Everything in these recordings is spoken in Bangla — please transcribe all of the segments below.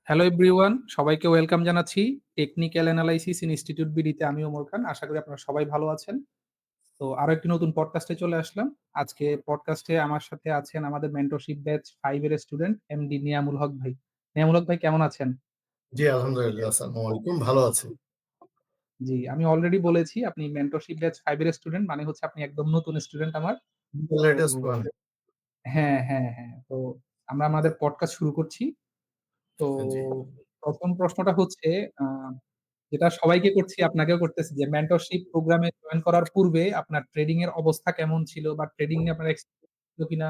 হ্যালো এভরিওয়ান, সবাইকে ওয়েলকাম জানাচ্ছি। টেকনিক্যাল অ্যানালাইসিস ইনস্টিটিউট বিডিতে আমি ওমর খান। আশা করি আপনারা সবাই ভালো আছেন। তো আরো একটি নতুন পডকাস্টে চলে আসলাম। আজকে পডকাস্টে আমার সাথে আছেন আমাদের মেন্টরশিপ ব্যাচ 5 এর স্টুডেন্ট এমডি নিয়ামুল হক ভাই। নিয়ামুল হক ভাই কেমন আছেন? জি, আলহামদুলিল্লাহ। আসসালামু আলাইকুম। ভালো আছি। জি, আমি অলরেডি বলেছি আপনি মেন্টরশিপ ব্যাচ 5 এর স্টুডেন্ট মানে হচ্ছে আপনি একদম নতুন স্টুডেন্ট আমার। তো লেটেস্ট ওয়ান। হ্যাঁ। তো আমরা আমাদের পডকাস্ট শুরু করছি। তো জি। ১ম প্রশ্নটা হচ্ছে আ যেটা সবাইকে করছি, আপনাকেও করতেছি যে মেন্টরশিপ প্রোগ্রামে জয়েন করার পূর্বে আপনার ট্রেডিং এর অবস্থা কেমন ছিল বা ট্রেডিং নিয়ে আপনার এক্সপেরিয়েন্স ছিল কিনা?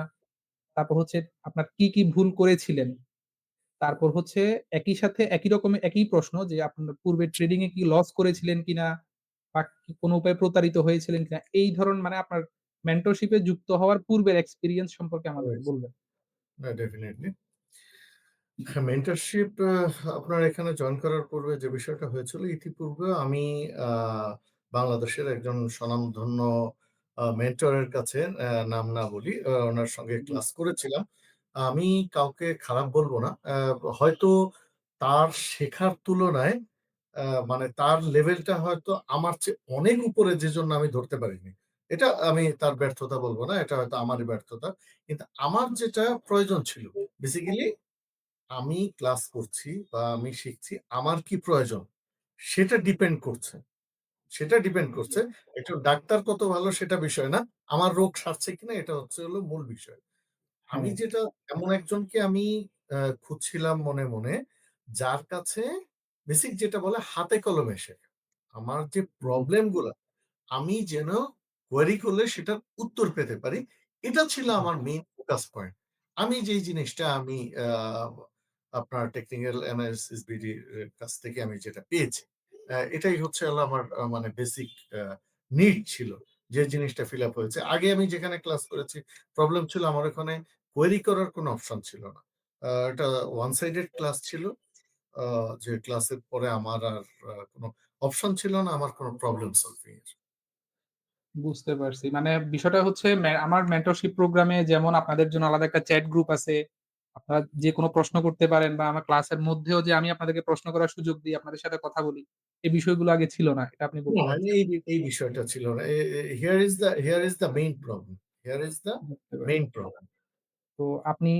তারপর হচ্ছে আপনার কি ভুল করেছিলেন? তারপর হচ্ছে একই সাথে একই রকমের একই প্রশ্ন যে আপনার পূর্বে ট্রেডিং এ কি লস করেছিলেন কিনা? বা কি কোনো উপায়ে প্রতারিত হয়েছিলেন কিনা? এই ধরন মানে আপনার মেন্টরশিপ এ যুক্ত হওয়ার পূর্বের এক্সপেরিয়েন্স সম্পর্কে আমাদেরকে রাইট। বলবেন। না, ডেফিনিটলি। হ্যাঁ, মেন্টরশিপ আপনার এখানে জয়েন করার পূর্বে যে বিষয়টা হয়েছিল, ইতিপূর্বে আমি আ বাংলাদেশের একজন স্বনামধন্য মেন্টরের কাছে নাম না বলি, উনার সঙ্গে জি, ক্লাস করেছিলাম। আমি কাউকে খারাপ বলব না। হয়তো তার শেখার তুলনায় আ মানে তার লেভেলটা হয়তো আমার চেয়ে অনেক উপরে যেজন্য আমি ধরতে পারিনি। এটা আমি তার ব্যর্থতা বলব না। এটা হয়তো আমারই ব্যর্থতা। কিন্তু আমার যেটা প্রয়োজন ছিল বেসিক্যালি আমি ক্লাস করছি বা আমি শিখছি, আমার কি প্রয়োজন? সেটা ডিপেন্ড করছে। সেটা ডিপেন্ড করছে। একজন ডাক্তার কত ভালো সেটা বিষয় না। আমার রোগ সারছে কিনা এটা হচ্ছে হলো মূল বিষয়। আমি হ্যাঁ, যেটা এমন একজনকে আমি খুঁজছিলাম মনে, যার কাছে বেসিক যেটা বলে হাতে কলমে শেখা। আমার যে জি, প্রবলেম গুলা আমি যেন কোয়েরি করলে সেটার উত্তর পেতে পারি। এটা ছিল জি, আমার মেইন ফোকাস পয়েন্ট। আমি যেই জিনিসটা আমি আপনার টেকনিক্যাল অ্যানালিসিস বিডির কাছ থেকে আমি যেটা পেয়েছি, এটাই হচ্ছে হলো আমার মানে বেসিক আ নিড ছিল। যে জিনিসটা ফিল আপ হয়েছে। আগে আমি যেখানে ক্লাস করেছি প্রবলেম ছিল আমার ওখানে কোয়েরি করার কোনো অপশন ছিল না। এটা ওয়ান সাইডেড ক্লাস ছিল। আ যে ক্লাসের পরে আমার আর কোনো অপশন ছিল না আমার কোনো প্রবলেম সলভিং এর। বুঝতে পারছি। মানে বিষয়টা হচ্ছে আমার মেন্টরশিপ প্রোগ্রামে যেমন আপনাদের জন্য আলাদা একটা চ্যাট গ্রুপ আছে। আপনারা যেকোনো প্রশ্ন করতে পারেন বা আমার ক্লাসের মধ্যেও যে আমি আপনাদেরকে প্রশ্ন করার সুযোগ দিই, আপনাদের সাথে কথা বলি। এই বিষয়গুলো আগে ছিল না। এটা আপনি বলতে না, চাচ্ছেন। এই বিষয়টা ছিল না। Here is the main problem. Here is the বুঝতে পারছি। Main problem. তো আপনি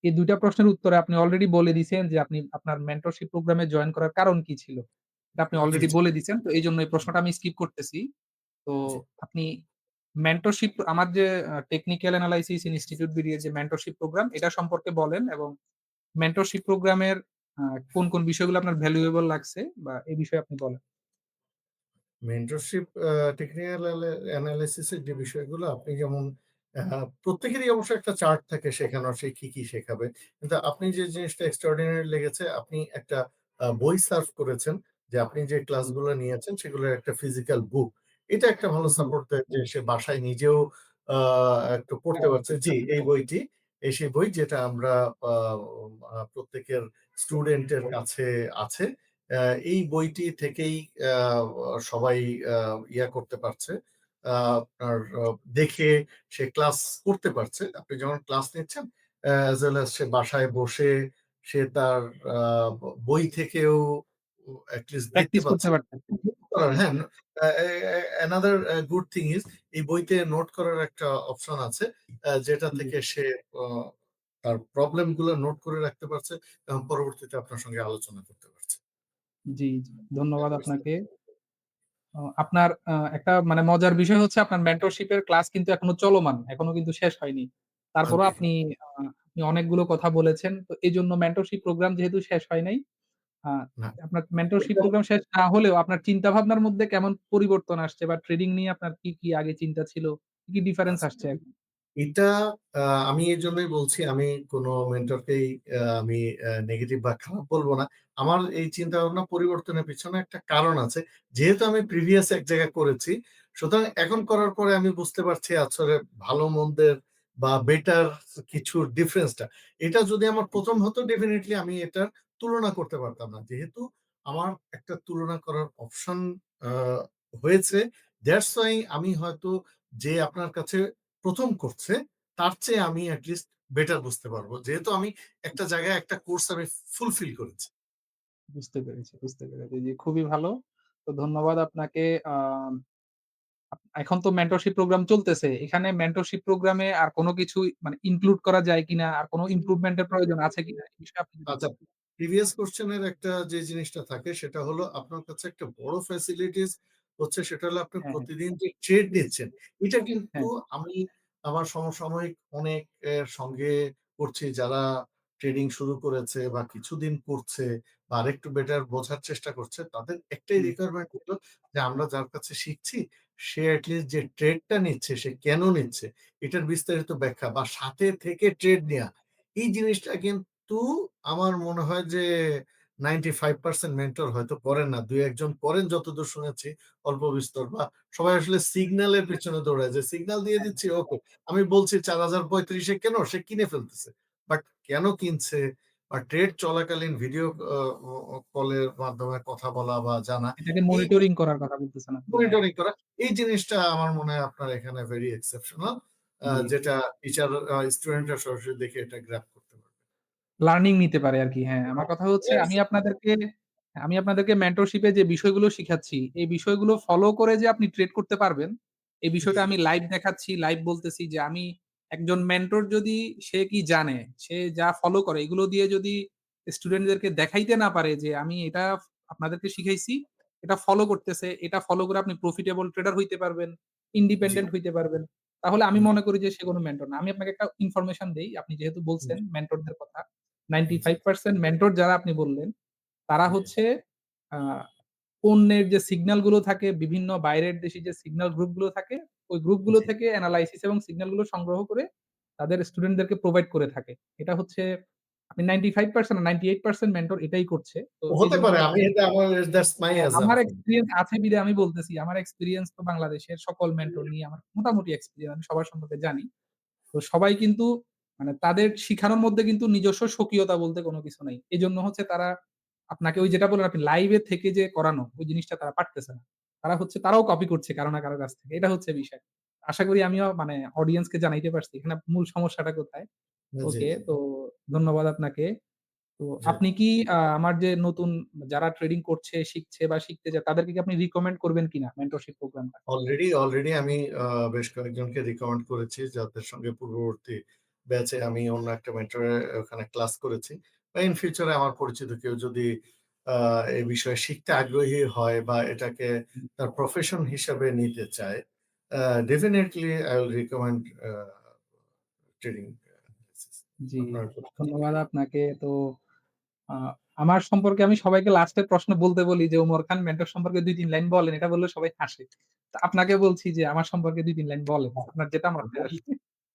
এই ২ টা প্রশ্নের উত্তরে আপনি অলরেডি বলে দিছেন যে আপনি আপনার মেন্টরশিপ প্রোগ্রামে জয়েন করার কারণ কি ছিল? এটা আপনি জি, অলরেডি জি, বলে দিছেন। তো এইজন্য এই প্রশ্নটা আমি স্কিপ করতেছি। তো জি। আপনি মেন্টরশিপ আমার যে টেকনিক্যাল অ্যানালাইসিস ইনস্টিটিউট বিডি যে মেন্টরশিপ প্রোগ্রাম এটা সম্পর্কে বলেন এবং মেন্টরশিপ প্রোগ্রামের আ কোন বিষয়গুলো আপনার ভ্যালুয়েবল লাগছে বা এই বিষয়ে আপনি বলেন। মেন্টরশিপ টেকনিক্যাল অ্যানালিসিস এর যে বিষয়গুলো আপনি যেমন প্রত্যেকেরই অবশ্য একটা চার্ট থাকে শেখানোর সে কি শেখাবে। কিন্তু আপনি যে জিনিসটা এক্সট্রাঅর্ডিনারি লেগেছে আপনি একটা বই সার্ভ করেছেন যে আপনি যে ক্লাসগুলো নিয়েছেন সেগুলোর একটা ফিজিক্যাল বুক। এটা একটা ভালো জি, সাপোর্ট দেয় যে সে বাসায় নিজেও আ একটু পড়তে হ্যাঁ, পারছে। জি, এই বইটি সেই বই যেটা আমরা আ প্রত্যেকের স্টুডেন্টের কাছে আছে। অ্যা এই বইটি থেকেই আ সবাই আ করতে পারছে। আপনার দেখে সে ক্লাস করতে পারছে। আপনি যখন ক্লাস নিচ্ছেন as well as সে বাসায় বসে সে তার আ বই থেকেও at least দেখতে প্র্যাকটিস করতে পাচ্ছে। পারতেন। হ্যাঁ, another good thing is এই বইতে নোট করার একটা অপশন আছে। যেটা জি, থেকে সে আ তার প্রবলেম গুলো নোট করে রাখতে পারছে এবং পরবর্তীতে আপনার সঙ্গে আলোচনা করতে পারছে। জি। ধন্যবাদ আপনাকে। আপনার একটা মানে মজার বিষয় হচ্ছে আপনার মেন্টরশিপ এর ক্লাস কিন্তু এখনো চলমান। এখনো কিন্তু শেষ হয়নি। তারপরও ওকে, আ আপনি অনেকগুলো কথা বলেছেন। তো এজন্য মেন্টরশিপ প্রোগ্রাম যেহেতু শেষ হয় নাই, আ না। আপনার মেন্টরশিপ প্রোগ্রাম শেষ না হলেও আপনার চিন্তাভাবনার মধ্যে কেমন পরিবর্তন আসছে বা ট্রেডিং নিয়ে আপনার কি আগে চিন্তা ছিল? কি ডিফারেন্স আচ্ছা। আসছে এখন? এটা আমি এজন্যই বলছি আমি কোন মেন্টরকেই আমি নেগেটিভ বা খারাপ বলব না। আমার এই চিন্তাভাবনা পরিবর্তনের পেছনে একটা কারণ আছে। যেহেতু আমি প্রিভিয়াস এক জায়গায় করেছি, সুতরাং এখন করার পরে আমি বুঝতে পারছি আসলে ভালো মন্দের বা বেটার কিছুর ডিফারেন্সটা। এটা যদি আমার ১ম হতো ডেফিনিটলি আমি এটার তুলনা করতে পারতাম না। যেহেতু আমার একটা তুলনা করার অপশন আ হয়েছে, দ্যাটস হোয়াই আমি হয়তো যে আপনার কাছে ১ম করছে, তার চেয়ে আমি এট লিস্ট বেটার বুঝতে পারবো। যেহেতু আমি একটা জায়গায় একটা কোর্স আমি ফুলফিল করেছি। বুঝতে পেরেছি, বুঝতে পেরেছি। জি, খুবই ভালো। তো ধন্যবাদ আপনাকে। আ এখন তো মেন্টরশিপ প্রোগ্রাম চলতেছে। এখানে মেন্টরশিপ প্রোগ্রামে আর কোন কিছুই মানে ইনক্লুড করা যায় কিনা? আর কোন ইমপ্রুভমেন্ট এর প্রয়োজন আছে কিনা? এই বিষয়ে আপনি যদি আচ্ছা, বলতেন। প্রিভিয়াস কোয়েশ্চেন এর একটা যে জিনিসটা থাকে সেটা হলো আপনার কাছে একটা বড় ফ্যাসিলিটিস হচ্ছে সেটা হলো আপনি হ্যাঁ, হ্যাঁ, প্রতিদিন যে ট্রেড নিচ্ছেন, এটা কিন্তু হ্যাঁ, আমি আমার সমসাময়িক অনেক এর সঙ্গে করছি যারা ট্রেডিং শুরু করেছে বা কিছুদিন করছে বা আরেকটু বেটার বোঝার চেষ্টা করছে। তাদের একটাই হুম, রিকোয়ারমেন্ট হলো যে আমরা যার কাছে শিখছি সে এটলিস্ট যে ট্রেডটা নিচ্ছে সে কেন নিচ্ছে এটার বিস্তারিত ব্যাখ্যা বা সাথে থেকে ট্রেড নেয়া। এই জিনিসটা কিন্তু আমার মনে হয় যে 95% মেন্টর হয়তো করেন না। ২-১ জন করেন যতদূর শুনেছি অল্প বিস্তর বা সবাই আসলে সিগন্যালের পেছনে দৌড়ায় যে সিগন্যাল দিয়ে হ্যাঁ, দিচ্ছি ওকে। আমি বলছি ৪,০৩৫ এ কেন? সে কিনে ফেলতেছে। বাট কেন কিনছে বা ট্রেড চলাকালীন ভিডিও অ অ কলের মাধ্যমে কথা বলা বা জানা এটাকে এই মনিটরিং করার কথা বলতেছেন আপনি। হ্যাঁ, মনিটরিং করা এই জিনিসটা আমার মনে হয় আপনার এখানে ভেরি এক্সেপশনাল। জি। যেটা টিচার স্টুডেন্টরা সরাসরি দেখে এটা গ্র্যাব করতে পারবে। লার্নিং নিতে পারে আরকি। হ্যাঁ, আমার কথা হচ্ছে আমি আপনাদেরকে মেন্টরশিপ এ যে বিষয়গুলো শিখাচ্ছি, এই বিষয়গুলো ফলো করে যে আপনি ট্রেড করতে পারবেন, এই জি, বিষয়টা আমি লাইভ দেখাচ্ছি, লাইভ বলতেছি যে আমি একজন মেন্টর যদি সে কি জানে, সে যা ফলো করে এগুলো দিয়ে যদি স্টুডেন্টদেরকে দেখাইতে না পারে যে আমি এটা আপনাদেরকে শিখাইছি, এটা ফলো করতেছে, এটা ফলো করে আপনি প্রফিটেবল ট্রেডার হইতে পারবেন, জি, ইন্ডিপেন্ডেন্ট হইতে পারবেন। তাহলে আমি জি, মনে করি যে সে কোন মেন্টর না। আমি আপনাকে একটা ইনফরমেশন দেই। আপনি যেহেতু বলছেন মেন্টরদের কথা। জি, 95% মেন্টর যারা আপনি বললেন, তারা জি, হচ্ছে আ পণ্যের যে সিগন্যাল গুলো থাকে, বিভিন্ন বাইরের দেশি যে সিগন্যাল গ্রুপ গুলো থাকে, ওই গ্রুপ গুলো জি। থেকে এনালাইসিস এবং সিগন্যাল গুলো সংগ্রহ করে তাদের স্টুডেন্টদেরকে প্রোভাইড করে থাকে। এটা হচ্ছে আপনি 95% না 98% মেন্টর এটাই করছে। তো হতে এজন্য পারে। আমি আরকি এটা আমার দ্যাটস মাই হ্যাঁ, আমার অ্যাজাম্পশন। এক্সপেরিয়েন্স আছে বিধায় আমি বলতেছি। আমার এক্সপেরিয়েন্স তো বাংলাদেশের সকল মেন্টর নিয়ে আমার মোটামুটি এক্সপেরিয়েন্স আমি সবার সম্পর্কে জানি। তো সবাই কিন্তু মানে তাদের শিখানোর মধ্যে কিন্তু নিজস্ব স্বকীয়তা বলতে কোন কিছু নাই। এজন্য হচ্ছে তারা আপনাকে ওই যেটা বললেন আপনি লাইভে থেকে যে করানো, ওই জিনিসটা তারা পারতেছে না। তারাও কপি করছে কারো না কারো কাছ থেকে। এটা হচ্ছে বিষয়। আশা করি আমিও মানে অডিয়েন্স কে জানাইতে পারছি। এখানে মূল সমস্যাটা কোথায়। জি, ওকে, জি, তো ধন্যবাদ আপনাকে। তো জি। আপনি কি আমার যে নতুন যারা ট্রেডিং করছে, শিখছে বা শিখতে চায় তাদেরকে কি আপনি রিকমেন্ড করবেন কিনা মেন্টরশিপ প্রোগ্রামটা? অলরেডি আমি বেশ কয়েকজনকে রিকমেন্ড করেছি যাদের সঙ্গে পূর্ববর্তী ব্যাচে আমি অন্য একটা মেন্টরের ওখানে ক্লাস করেছি। বা ইন ফিউচার এ আমার পরিচিত কেউ যদি আ এই বিষয়ে শিখতে আগ্রহী হয় বা এটাকে হুম, তার প্রফেশন হিসাবে নিতে চায়, uh definitely I will recommend trading ji, আপনার ধন্যবাদ আপনাকে। তো আ আমার সম্পর্কে আমি সবাইকে লাস্টে প্রশ্ন বলতে বলি যে, "ওমর খান মেন্টর সম্পর্কে ২-৩ লাইন বলেন।" এটা বললে সবাই হাসে। তো আপনাকে বলছি যে, আমার সম্পর্কে ২-৩ লাইন বলেন। আপনার যেটা মাথায় আসে।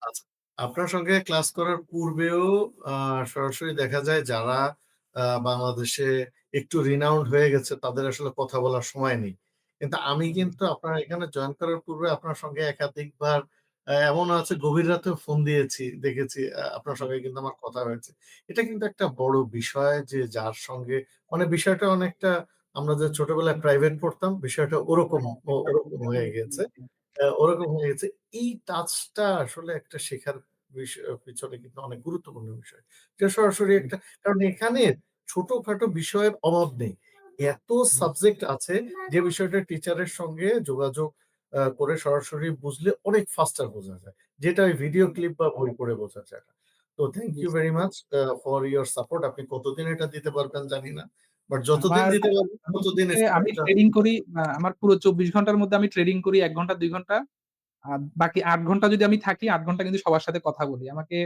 আচ্ছা। আপনার সঙ্গে ক্লাস করার পূর্বেও আ সরাসরি দেখা যায় যারা বাংলাদেশে একটু রিনাউন্ড হয়ে গেছে তাদের আসলে কথা বলার সময় নেই। কিন্তু আমি হুম, কিন্তু আপনার এখানে জয়েন করার পূর্বে আপনার সঙ্গে একাধিকবার এমনও আছে গভীর রাতেও ফোন দিয়েছি, দেখেছি আপনার জি, সঙ্গে কিন্তু আমার কথা হয়েছে। এটা কিন্তু একটা বড় বিষয় যে যার সঙ্গে মানে বিষয়টা অনেকটা আমরা যে ছোটবেলায় প্রাইভেট পড়তাম বিষয়টা ওরকম হ্যাঁ, একটা ওরকম হয়ে গেছে। হুম, ওরকম হয়ে গেছে। এই টাচটা আসলে একটা শেখার পিছনে কিন্তু অনেক গুরুত্বপূর্ণ বিষয়। যে সরাসরি হুম, একটা কারণ এখানে ছোটখাটো বিষয়ের অভাব নেই। এত হুম, সাবজেক্ট আছে যে বিষয়টা টিচারের সঙ্গে যোগাযোগ করে সরাসরি বুঝলে অনেক ফাস্টার বোঝা যায়। যেটা ওই ভিডিও হুম, ক্লিপ বা বই পড়ে বোঝা যায় না। তো থ্যাংক ইউ বুঝতে ভেরি মাচ পেরেছি। For your support. আপনি কতদিন এটা দিতে পারবেন জানি না। বাট যতদিন আমার দিতে পারবেন আমি ততদিন হচ্ছে আমি স্টুডেন্টরা ট্রেডিং করি আমার পুরো ২৪ ঘন্টার মধ্যে আমি ট্রেডিং করি ১ ঘন্টা ২ ঘন্টা। বাকি ৮ ঘন্টা যদি আমি থাকি, ৮ ঘন্টা কিন্তু সবার সাথে কথা বলি। আমাকে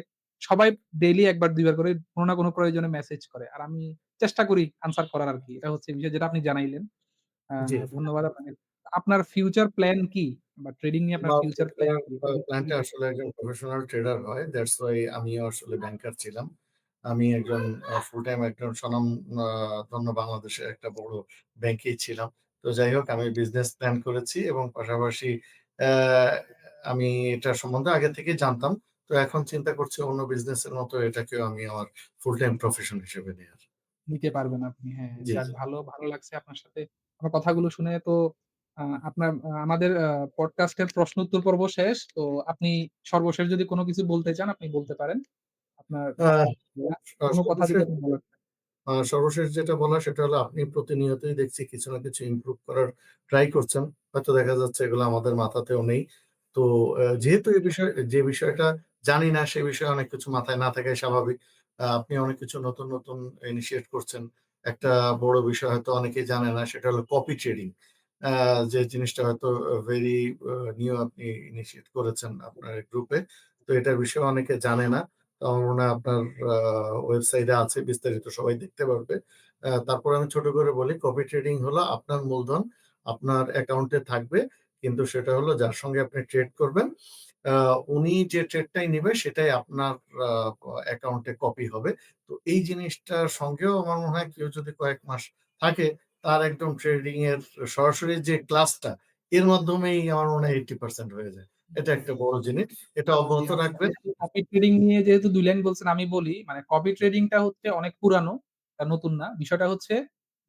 সবাই ডেইলি ১ বার ২ বার করে কোন না কোন প্রয়োজনে মেসেজ করে। আর আমি চেষ্টা করি আনসার করার আরকি। এটা হচ্ছে বিষয় যেটা আপনি জানাইলেন। জি। ধন্যবাদ আপনাকে। আপনার ফিউচার প্ল্যান কি? বা ট্রেডিং নিয়ে আপনার আমার ফিউচার প্ল্যান ফিউচার কি? এটা যদি প্ল্যানটা একটু আসলে একজন প্রফেশনাল ট্রেডার হয়। দ্যাটস ওয়াই আমিও আসলে ব্যাংকার ছিলাম। আমি একজন ফুল টাইম একজন আ ধন্য বাংলাদেশের একটা বড় ব্যাংকেই ছিলাম। তো যাই হোক আমি বিজনেস প্ল্যান করেছি এবং পাশাপাশি অ্যা আমি এটা সম্বন্ধে আগে থেকেই জানতাম। তো এখন চিন্তা করছি অন্য বিজনেসের মতো এটাকেও আমি আমার ফুল টাইম প্রফেশন হিসেবে নেয়ার। নিতে পারবেন আপনি। হ্যাঁ, জি, যাক জি। ভালো লাগছে আপনার সাথে আমার কথাগুলো শুনে তো আপনার আমাদের পডকাস্টের প্রশ্ন উত্তর পর্ব শেষ। তো আপনি সর্বশেষ যদি কোন কিছু বলতে চান আপনি বলতে পারেন। আপনার আ কোন কথা যদি সর্বশেষ আপনি বলার থাকে। সর্বশেষ যেটা বলা সেটা হলো আপনি প্রতিনিয়তই দেখছি কিছু না কিছু ইমপ্রুভ করার ট্রাই করছেন। হয়তো দেখা যাচ্ছে এগুলো আমাদের মাথাতেও নেই। তো যেহেতু যে বিষয়টা জানি না সে বিষয়ে অনেক কিছু মাথায় না থাকাই স্বাভাবিক। আপনি অনেক কিছু নতুন, নতুন ইনিশিয়েট করছেন। একটা বড় বিষয় হয়তো অনেকেই জানে না সেটা হলো কপি ট্রেডিং। আ যে জিনিসটা হয়তো ভেরি নিউ আপনি ইনিশিয়েট করেছেন আপনার গ্রুপে। তো এটার বিষয়ে অনেকে জানে না। তো আমার মনে হয় আপনার আ ওয়েবসাইটে আছে বিস্তারিত সবাই দেখতে পারবে। তারপরে আমি ছোট করে বলি কপি ট্রেডিং হলো আপনার মূলধন আপনার অ্যাকাউন্টে থাকবে। কিন্তু সেটা হলো যার সঙ্গে আপনি ট্রেড করবেন, আ উনি যে ট্রেডটাই নিবে সেটাই আপনার আ অ্যাকাউন্টে কপি হবে। তো এই জিনিসটার সঙ্গেও আমার মনে হয় কেউ যদি কয়েক মাস থাকে তার একদম ট্রেডিং এর সরাসরি যে ক্লাসটা এর মাধ্যমেই আমার মনে হয় 80% হয়ে যায়। এটা একটা বড় জিনিস। এটা জি, অব্যাহত আপনি রাখবেন। যেহেতু কপি ট্রেডিং নিয়ে যেহেতু ২ লাইন বলছেন আমি বলি, মানে কপি ট্রেডিং টা হচ্ছে অনেক পুরানো, এটা নতুন না। বিষয়টা হচ্ছে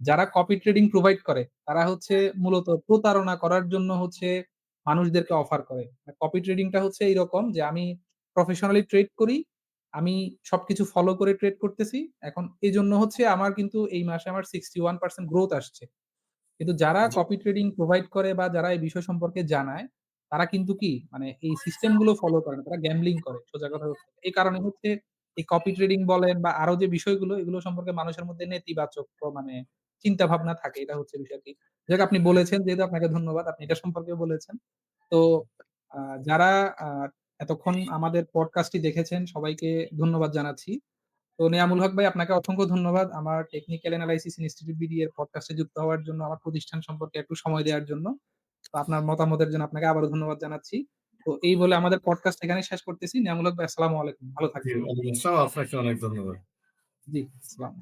যারা কপি ট্রেডিং প্রোভাইড করে তারা হচ্ছে মূলত প্রতারণা করার জন্য হচ্ছে মানুষদেরকে অফার করে। কপি ট্রেডিং টা হচ্ছে এইরকম যে আমি প্রফেশনালি ট্রেড করি। আমি সবকিছু ফলো করে ট্রেড করতেছি। এখন এজন্য হচ্ছে আমার কিন্তু এই মাসে আমার 61% গ্রোথ আসছে। কিন্তু যারা জি, কপি ট্রেডিং প্রোভাইড করে বা যারা এই বিষয় সম্পর্কে জানায়, তারা কিন্তু কি মানে এই সিস্টেম গুলো ফলো করে না। তারা গ্যাম্বলিং করে। সোজা কথা হচ্ছে। এই কারণে হচ্ছে এই কপি ট্রেডিং বলেন বা আরো যে বিষয়গুলো এগুলো সম্পর্কে মানুষের মধ্যে নেতিবাচক মানে চিন্তা ভাবনা থাকে। এটা হচ্ছে বিষয় আরকি। যাক আপনি বলেছেন যেহেতু আপনাকে ধন্যবাদ। আপনি এটা সম্পর্কেও বলেছেন। তো আ যারা আ এতক্ষণ আমাদের পডকাস্টটি দেখেছেন সবাইকে ধন্যবাদ জানাচ্ছি। তো নেয়ামুল হক ভাই আপনাকে অসংখ্য ধন্যবাদ। আমার টেকনিক্যাল এনালাইসিস ইনস্টিটিউট বিডি এর পডকাস্টে যুক্ত হওয়ার জন্য, আমার প্রতিষ্ঠান সম্পর্কে একটু সময় দেওয়ার জন্য। তো আপনার মতামতের জন্য আপনাকে আবারও ধন্যবাদ জানাচ্ছি। তো এই বলে আমাদের পডকাস্ট এখানেই শেষ করতেছি। নেয়ামুল হক ভাই আসসালামু আলাইকুম। ভালো জি, থাকবেন। ওয়ালাইকুম আসসালাম। আপনাকে অনেক ধন্যবাদ। জি, আসসালাম।